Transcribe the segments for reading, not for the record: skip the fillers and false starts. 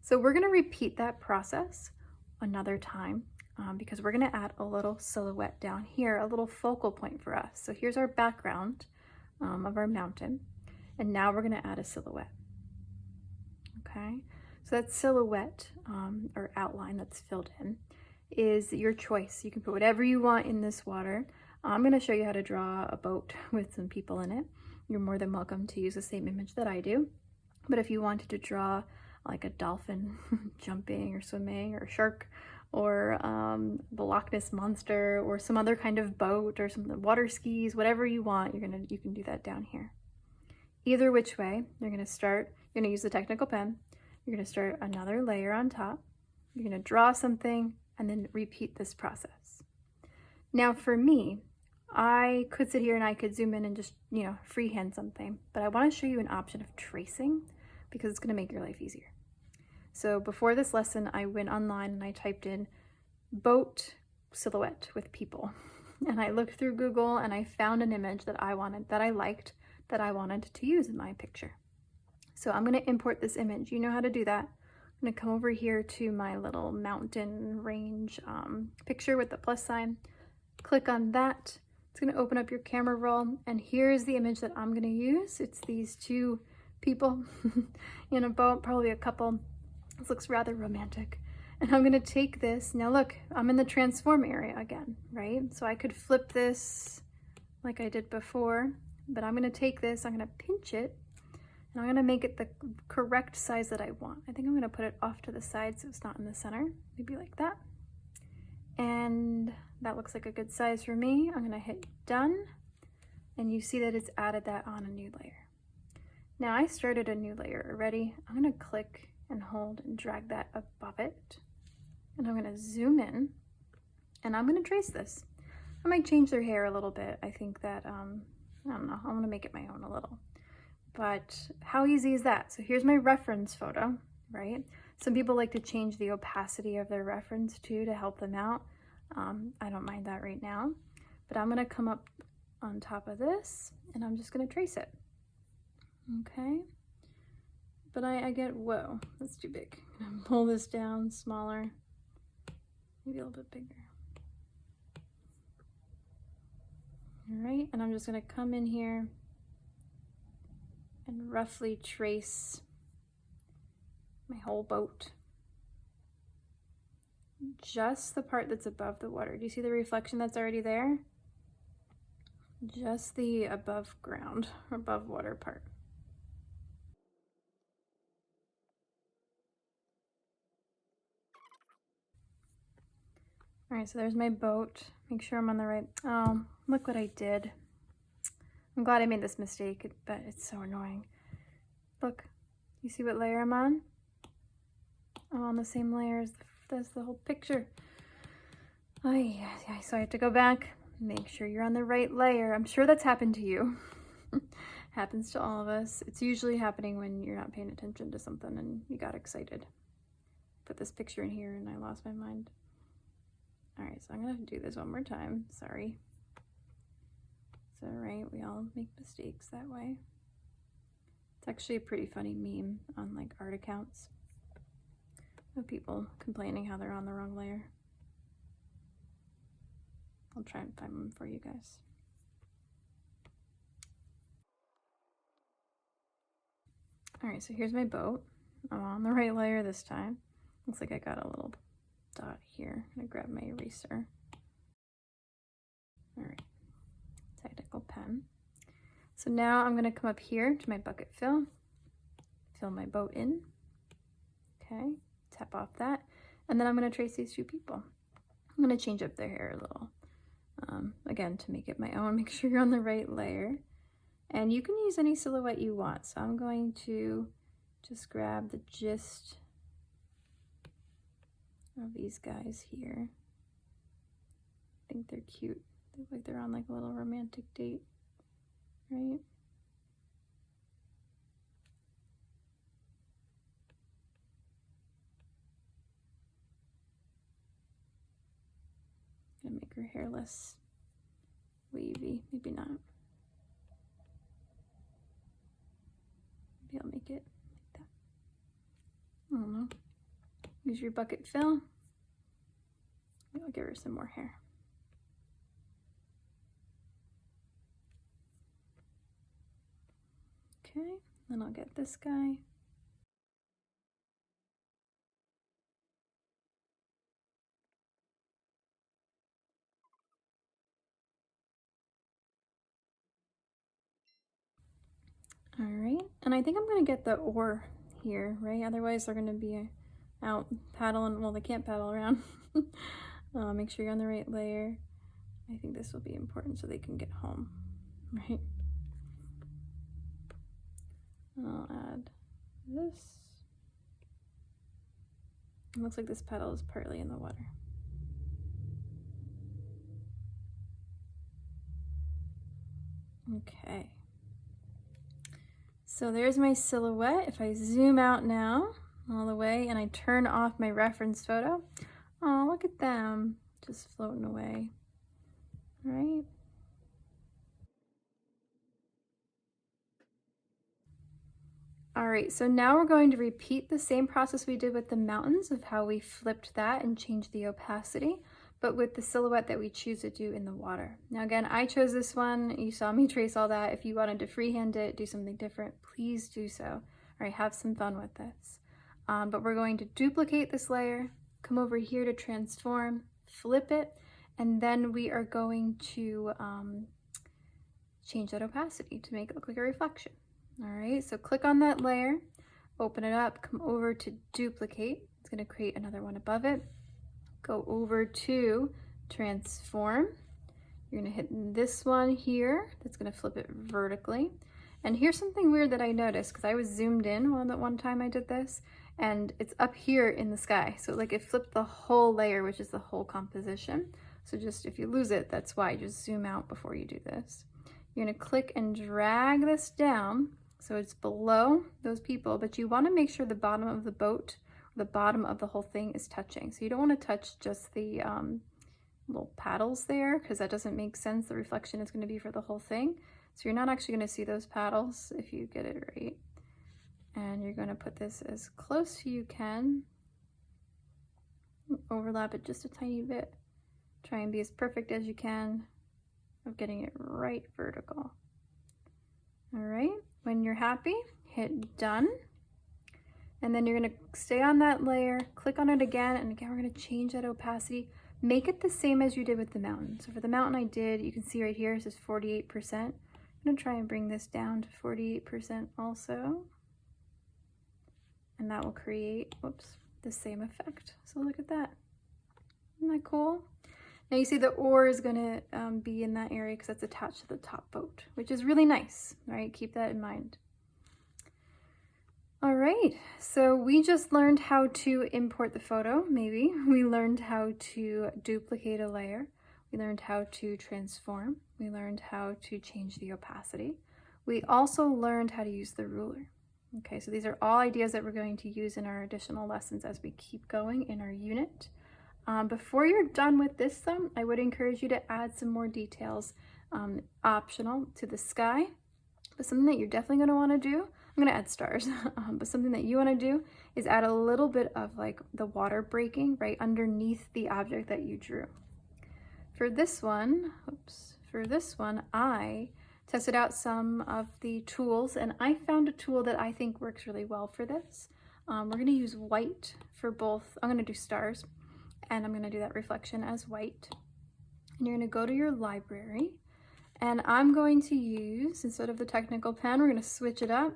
So we're gonna repeat that process another time because we're gonna add a little silhouette down here, a little focal point for us. So here's our background of our mountain, and now we're gonna add a silhouette. Okay, so that silhouette or outline that's filled in is your choice. You can put whatever you want in this water. I'm going to show you how to draw a boat with some people in it. You're more than welcome to use the same image that I do. But if you wanted to draw like a dolphin jumping or swimming, or a shark, or the Loch Ness monster, or some other kind of boat, or some water skis, whatever you want, you can do that down here. Either which way, you're going to use the technical pen. You're going to start another layer on top. You're going to draw something and then repeat this process. Now for me, I could sit here and I could zoom in and just, freehand something, but I want to show you an option of tracing because it's going to make your life easier. So before this lesson, I went online and I typed in boat silhouette with people. And I looked through Google and I found an image that I liked, that I wanted to use in my picture. So I'm going to import this image. You know how to do that. I'm going to come over here to my little mountain range picture with the plus sign. Click on that. It's going to open up your camera roll, and here's the image that I'm going to use. It's these two people in a boat, probably a couple. This looks rather romantic. And I'm going to take this. Now look, I'm in the transform area again, right? So I could flip this like I did before, but I'm going to take this, I'm going to pinch it, and I'm going to make it the correct size that I want. I think I'm going to put it off to the side so it's not in the center, maybe like that. And that looks like a good size for me. I'm going to hit done, and you see that it's added that on a new layer. Now I started a new layer already. I'm going to click and hold and drag that above it, and I'm going to zoom in, and I'm going to trace this. I might change their hair a little bit. I think that, I don't know, I want to make it my own a little. But how easy is that? So here's my reference photo, right? Some people like to change the opacity of their reference too to help them out. I don't mind that right now, but I'm going to come up on top of this and I'm just going to trace it. Okay. But I get, whoa, that's too big. I'm going to pull this down smaller, maybe a little bit bigger. All right, and I'm just going to come in here and roughly trace my whole boat. Just the part that's above the water. Do you see the reflection that's already there? Just the above ground, or above water part. All right, so there's my boat. Make sure I'm on the right, oh, look what I did. I'm glad I made this mistake, but it's so annoying. Look, you see what layer I'm on? I'm on the same layer as the whole picture. So I have to go back, make sure you're on the right layer. I'm sure that's happened to you. Happens to all of us. It's usually happening when you're not paying attention to something and you got excited. Put this picture in here and I lost my mind. All right, so I'm gonna do this one more time, sorry. It's all right, we all make mistakes that way. It's actually a pretty funny meme on like art accounts of people complaining how they're on the wrong layer. I'll try and find one for you guys. All right, so here's my boat. I'm on the right layer this time. Looks like I got a little dot here. I'm gonna grab my eraser. All right, technical pen. So now I'm gonna come up here to my bucket fill my boat in. Okay, tap off that. And then I'm gonna trace these two people. I'm gonna change up their hair a little. Again, to make it my own, make sure you're on the right layer. And you can use any silhouette you want. So I'm going to just grab the gist of these guys here. I think they're cute. They look like they're on like a little romantic date, right? Gonna make her hair less wavy, maybe not. Maybe I'll make it like that. I don't know. Use your bucket fill. I'll give her some more hair. Okay, then I'll get this guy. All right, and I think I'm gonna get the oar here, right? Otherwise they're gonna be out paddling. Well, they can't paddle around. Make sure you're on the right layer. I think this will be important so they can get home, right? I'll add this. It looks like this petal is partly in the water. Okay. So there's my silhouette. If I zoom out now all the way and I turn off my reference photo, oh, look at them just floating away, right? All right, so now we're going to repeat the same process we did with the mountains of how we flipped that and changed the opacity, but with the silhouette that we choose to do in the water. Now again, I chose this one. You saw me trace all that. If you wanted to freehand it, do something different, please do so. All right, have some fun with this. But we're going to duplicate this layer, come over here to transform, flip it, and then we are going to change that opacity to make it look like a reflection. All right, so click on that layer, open it up, come over to duplicate. It's going to create another one above it. Go over to transform. You're going to hit this one here. That's going to flip it vertically. And here's something weird that I noticed because I was zoomed in one time I did this, and it's up here in the sky. So like it flipped the whole layer, which is the whole composition. So just if you lose it, that's why. Just zoom out before you do this. You're going to click and drag this down so it's below those people, but you want to make sure the bottom of the boat, the bottom of the whole thing is touching. So you don't want to touch just the little paddles there because that doesn't make sense. The reflection is going to be for the whole thing. So you're not actually going to see those paddles if you get it right. And you're going to put this as close as you can. Overlap it just a tiny bit. Try and be as perfect as you can of getting it right vertical. All right, when you're happy, hit done. And then you're gonna stay on that layer, click on it again, and again, we're gonna change that opacity. Make it the same as you did with the mountain. So for the mountain I did, you can see right here, it says 48%. I'm gonna try and bring this down to 48% also. And that will create, whoops, the same effect. So look at that. Isn't that cool? Now you see the oar is going to be in that area because that's attached to the top boat, which is really nice, right? Keep that in mind. All right, so we just learned how to import the photo, maybe. We learned how to duplicate a layer. We learned how to transform. We learned how to change the opacity. We also learned how to use the ruler. Okay, so these are all ideas that we're going to use in our additional lessons as we keep going in our unit. Before you're done with this though, I would encourage you to add some more details, optional to the sky, but something that you're definitely going to want to do, I'm going to add stars, but something that you want to do is add a little bit of like the water breaking right underneath the object that you drew. For this one, I tested out some of the tools and I found a tool that I think works really well for this. We're going to use white for both. I'm going to do stars. And I'm going to do that reflection as white. And you're going to go to your library. And I'm going to use, instead of the technical pen, we're going to switch it up.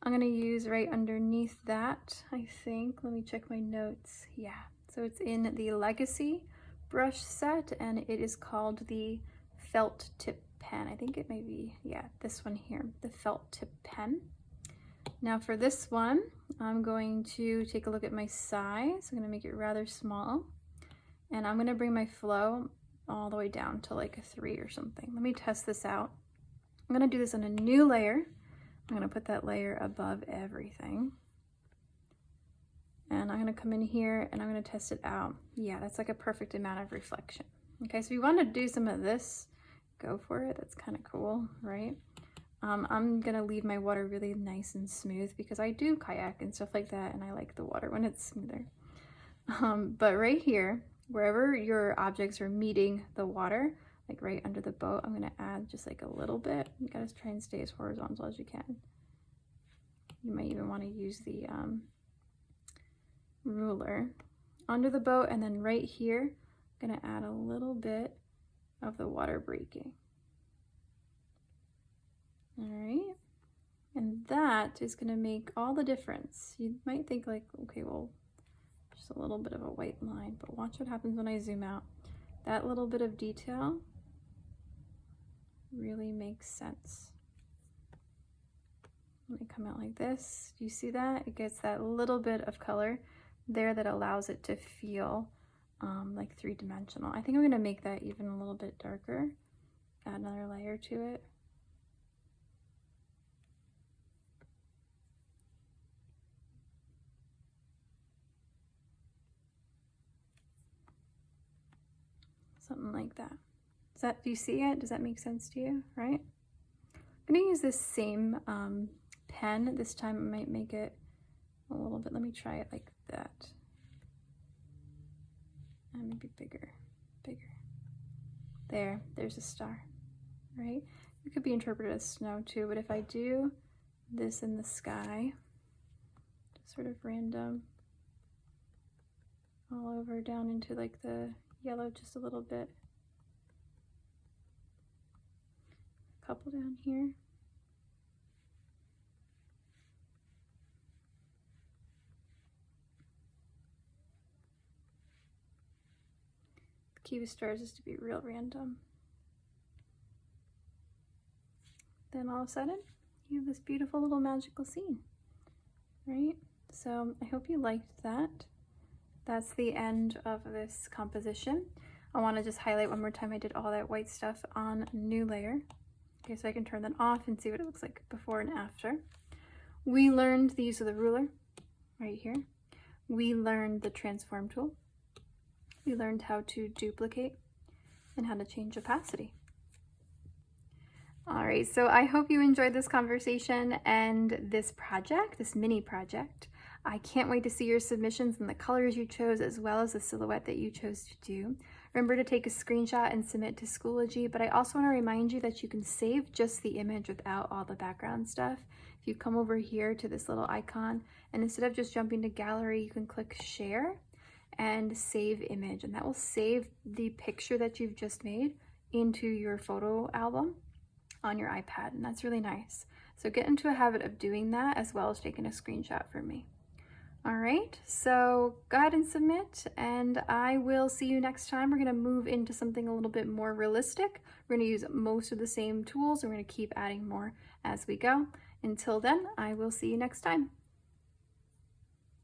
I'm going to use right underneath that, I think. Let me check my notes. Yeah. So it's in the Legacy brush set, and it is called the Felt Tip Pen. I think it may be, yeah, this one here, the Felt Tip Pen. Now for this one, I'm going to take a look at my size. I'm going to make it rather small. And I'm going to bring my flow all the way down to like a 3 or something. Let me test this out. I'm going to do this on a new layer. I'm going to put that layer above everything. And I'm going to come in here and I'm going to test it out. Yeah, that's like a perfect amount of reflection. Okay, so if you want to do some of this, go for it. That's kind of cool, right? I'm going to leave my water really nice and smooth because I do kayak and stuff like that, and I like the water when it's smoother. But right here, wherever your objects are meeting the water, like right under the boat, I'm gonna add just like a little bit. You gotta try and stay as horizontal as you can. You might even want to use the ruler under the boat, and then right here, I'm gonna add a little bit of the water breaking. All right, and that is gonna make all the difference. You might think like, okay, well, just a little bit of a white line, but watch what happens when I zoom out. That little bit of detail really makes sense. When I come out like this, do you see that? It gets that little bit of color there that allows it to feel like three-dimensional. I think I'm gonna make that even a little bit darker, add another layer to it. Something like that. Do you see it? Does that make sense to you, right? I'm gonna use this same pen. This time I might make it a little bit, let me try it like that. And maybe bigger. There's a star, right? It could be interpreted as snow too, but if I do this in the sky, just sort of random, all over down into like the yellow just a little bit. A couple down here. The key with stars is to be real random. Then all of a sudden, you have this beautiful little magical scene, right? So I hope you liked that. That's the end of this composition. I want to just highlight one more time I did all that white stuff on a new layer. Okay, so I can turn that off and see what it looks like before and after. We learned the use of the ruler right here. We learned the transform tool. We learned how to duplicate and how to change opacity. All right, so I hope you enjoyed this conversation and this project, this mini project. I can't wait to see your submissions and the colors you chose, as well as the silhouette that you chose to do. Remember to take a screenshot and submit to Schoology, but I also want to remind you that you can save just the image without all the background stuff. If you come over here to this little icon, and instead of just jumping to gallery, you can click share and save image, and that will save the picture that you've just made into your photo album on your iPad, and that's really nice. So get into a habit of doing that, as well as taking a screenshot for me. All right, so go ahead and submit, and I will see you next time. We're gonna move into something a little bit more realistic. We're gonna use most of the same tools, and we're gonna keep adding more as we go. Until then, I will see you next time.